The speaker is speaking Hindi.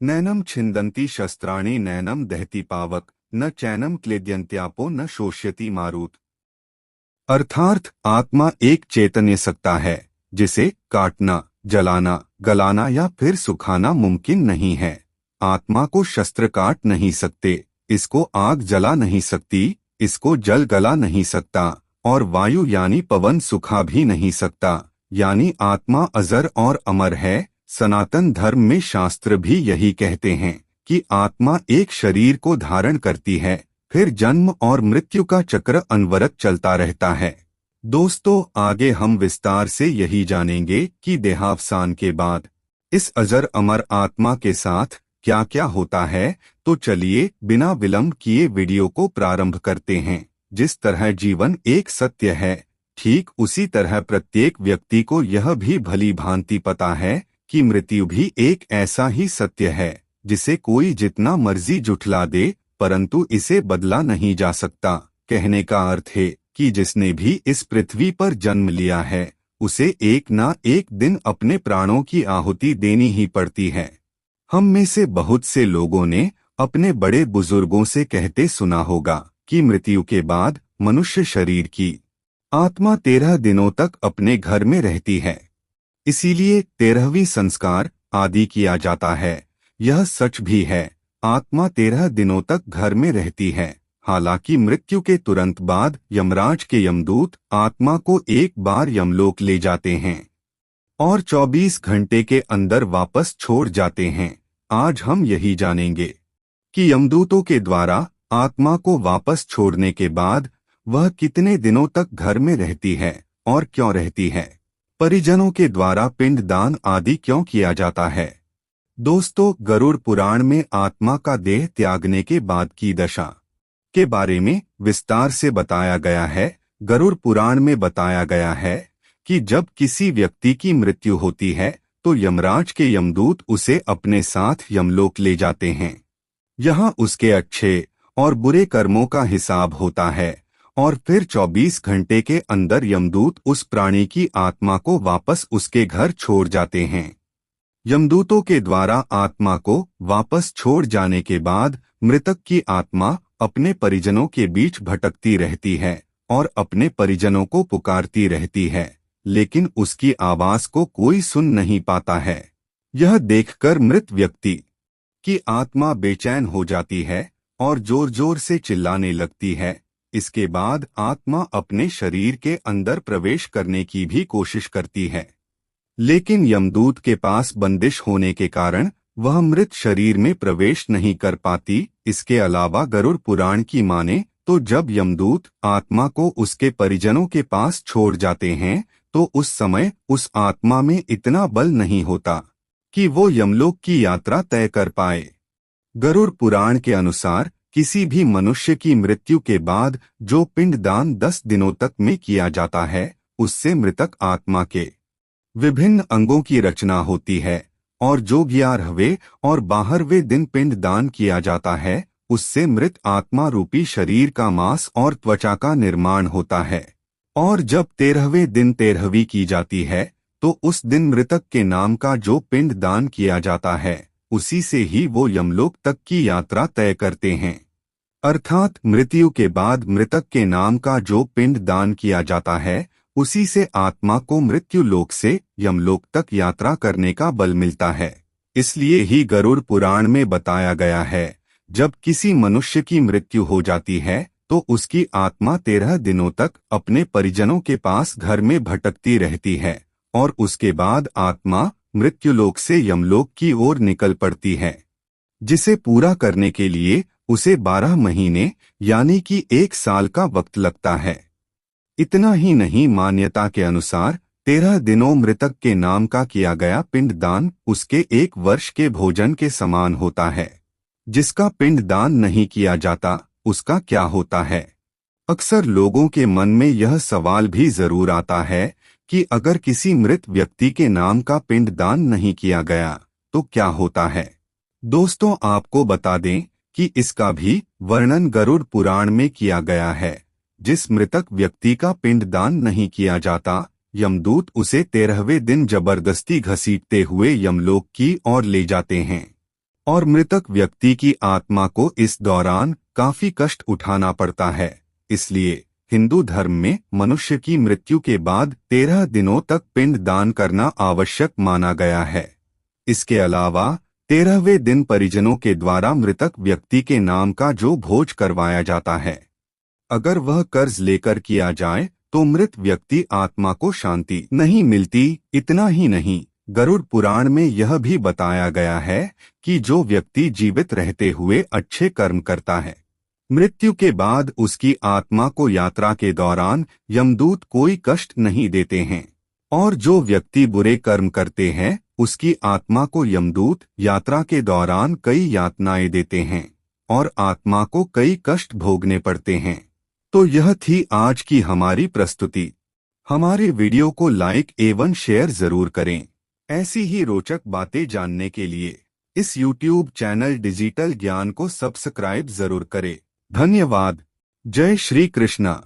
नैनम छिन्दन्ति शस्त्राणि नैनम दहति पावक न चैनम क्लेद्यन्त्यापो न शोष्यति मारुत। अर्थात आत्मा एक चैतन्य सत्ता है जिसे काटना, जलाना, गलाना या फिर सुखाना मुमकिन नहीं है। आत्मा को शस्त्र काट नहीं सकते, इसको आग जला नहीं सकती, इसको जल गला नहीं सकता और वायु यानी पवन सुखा भी नहीं सकता। यानी आत्मा अजर और अमर है। सनातन धर्म में शास्त्र भी यही कहते हैं कि आत्मा एक शरीर को धारण करती है, फिर जन्म और मृत्यु का चक्र अनवरत चलता रहता है। दोस्तों, आगे हम विस्तार से यही जानेंगे कि देहावसान के बाद इस अजर अमर आत्मा के साथ क्या क्या होता है। तो चलिए बिना विलंब किए वीडियो को प्रारंभ करते हैं। जिस तरह जीवन एक सत्य है, ठीक उसी तरह प्रत्येक व्यक्ति को यह भी भली भांति पता है कि मृत्यु भी एक ऐसा ही सत्य है जिसे कोई जितना मर्जी जुठला दे, परंतु इसे बदला नहीं जा सकता। कहने का अर्थ है कि जिसने भी इस पृथ्वी पर जन्म लिया है उसे एक ना एक दिन अपने प्राणों की आहुति देनी ही पड़ती है। हम में से बहुत से लोगों ने अपने बड़े बुजुर्गों से कहते सुना होगा कि मृत्यु के बाद मनुष्य शरीर की आत्मा 13 दिनों तक अपने घर में रहती है, इसीलिए 13वीं संस्कार आदि किया जाता है। यह सच भी है, आत्मा 13 दिनों तक घर में रहती है। हालांकि मृत्यु के तुरंत बाद यमराज के यमदूत आत्मा को एक बार यमलोक ले जाते हैं और 24 घंटे के अंदर वापस छोड़ जाते हैं। आज हम यही जानेंगे कि यमदूतों के द्वारा आत्मा को वापस छोड़ने के बाद वह कितने दिनों तक घर में रहती है और क्यों रहती है। परिजनों के द्वारा पिंडदान आदि क्यों किया जाता है। दोस्तों, गरुड़ पुराण में आत्मा का देह त्यागने के बाद की दशा के बारे में विस्तार से बताया गया है। गरुड़ पुराण में बताया गया है कि जब किसी व्यक्ति की मृत्यु होती है तो यमराज के यमदूत उसे अपने साथ यमलोक ले जाते हैं। यहाँ उसके अच्छे और बुरे कर्मों का हिसाब होता है और फिर 24 घंटे के अंदर यमदूत उस प्राणी की आत्मा को वापस उसके घर छोड़ जाते हैं। यमदूतों के द्वारा आत्मा को वापस छोड़ जाने के बाद मृतक की आत्मा अपने परिजनों के बीच भटकती रहती है और अपने परिजनों को पुकारती रहती है, लेकिन उसकी आवाज को कोई सुन नहीं पाता है। यह देखकर मृत व्यक्ति की आत्मा बेचैन हो जाती है और जोर जोर से चिल्लाने लगती है। इसके बाद आत्मा अपने शरीर के अंदर प्रवेश करने की भी कोशिश करती है, लेकिन यमदूत के पास बंदिश होने के कारण वह मृत शरीर में प्रवेश नहीं कर पाती। इसके अलावा गरुड़ पुराण की माने तो जब यमदूत आत्मा को उसके परिजनों के पास छोड़ जाते हैं तो उस समय उस आत्मा में इतना बल नहीं होता कि वो यमलोक की यात्रा तय कर पाए। गरुड़ पुराण के अनुसार किसी भी मनुष्य की मृत्यु के बाद जो पिंडदान 10 दिनों तक में किया जाता है उससे मृतक आत्मा के विभिन्न अंगों की रचना होती है और जो 11वें और 12वें दिन पिंडदान किया जाता है उससे मृत आत्मा रूपी शरीर का मांस और त्वचा का निर्माण होता है। और जब 13वें दिन 13वीं की जाती है तो उस दिन मृतक के नाम का जो पिंडदान किया जाता है उसी से ही वो यमलोक तक की यात्रा तय करते हैं। अर्थात मृत्यु के बाद मृतक के नाम का जो पिंड दान किया जाता है उसी से आत्मा को मृत्यु लोक से यमलोक तक यात्रा करने का बल मिलता है। इसलिए ही गरुड़ पुराण में बताया गया है, जब किसी मनुष्य की मृत्यु हो जाती है तो उसकी आत्मा 13 दिनों तक अपने परिजनों के पास घर में भटकती रहती है और उसके बाद आत्मा मृत्युलोक से यमलोक की ओर निकल पड़ती है, जिसे पूरा करने के लिए उसे 12 महीने यानी कि 1 साल का वक्त लगता है। इतना ही नहीं, मान्यता के अनुसार 13 दिनों मृतक के नाम का किया गया पिंडदान उसके 1 वर्ष के भोजन के समान होता है। जिसका पिंडदान नहीं किया जाता उसका क्या होता है। अक्सर लोगों के मन में यह सवाल भी जरूर आता है कि अगर किसी मृत व्यक्ति के नाम का पिंडदान नहीं किया गया तो क्या होता है। दोस्तों, आपको बता दें कि इसका भी वर्णन गरुड़ पुराण में किया गया है। जिस मृतक व्यक्ति का पिंडदान नहीं किया जाता, यमदूत उसे 13वें दिन जबरदस्ती घसीटते हुए यमलोक की ओर ले जाते हैं। और मृतक व्यक्ति की आत्मा को इस दौरान काफी कष्ट उठाना पड़ता है। इसलिए हिंदू धर्म में मनुष्य की मृत्यु के बाद 13 दिनों तक पिंड दान करना आवश्यक माना गया है। इसके अलावा 13वें दिन परिजनों के द्वारा मृतक व्यक्ति के नाम का जो भोज करवाया जाता है, अगर वह कर्ज लेकर किया जाए तो मृत व्यक्ति आत्मा को शांति नहीं मिलती। इतना ही नहीं, गरुड़ पुराण में यह भी बताया गया है कि जो व्यक्ति जीवित रहते हुए अच्छे कर्म करता है, मृत्यु के बाद उसकी आत्मा को यात्रा के दौरान यमदूत कोई कष्ट नहीं देते हैं, और जो व्यक्ति बुरे कर्म करते हैं उसकी आत्मा को यमदूत यात्रा के दौरान कई यातनाएं देते हैं और आत्मा को कई कष्ट भोगने पड़ते हैं। तो यह थी आज की हमारी प्रस्तुति। हमारे वीडियो को लाइक एवं शेयर जरूर करें। ऐसी ही रोचक बातें जानने के लिए इस YouTube चैनल डिजिटल ज्ञान को सब्सक्राइब जरूर करें। धन्यवाद। जय श्री कृष्णा।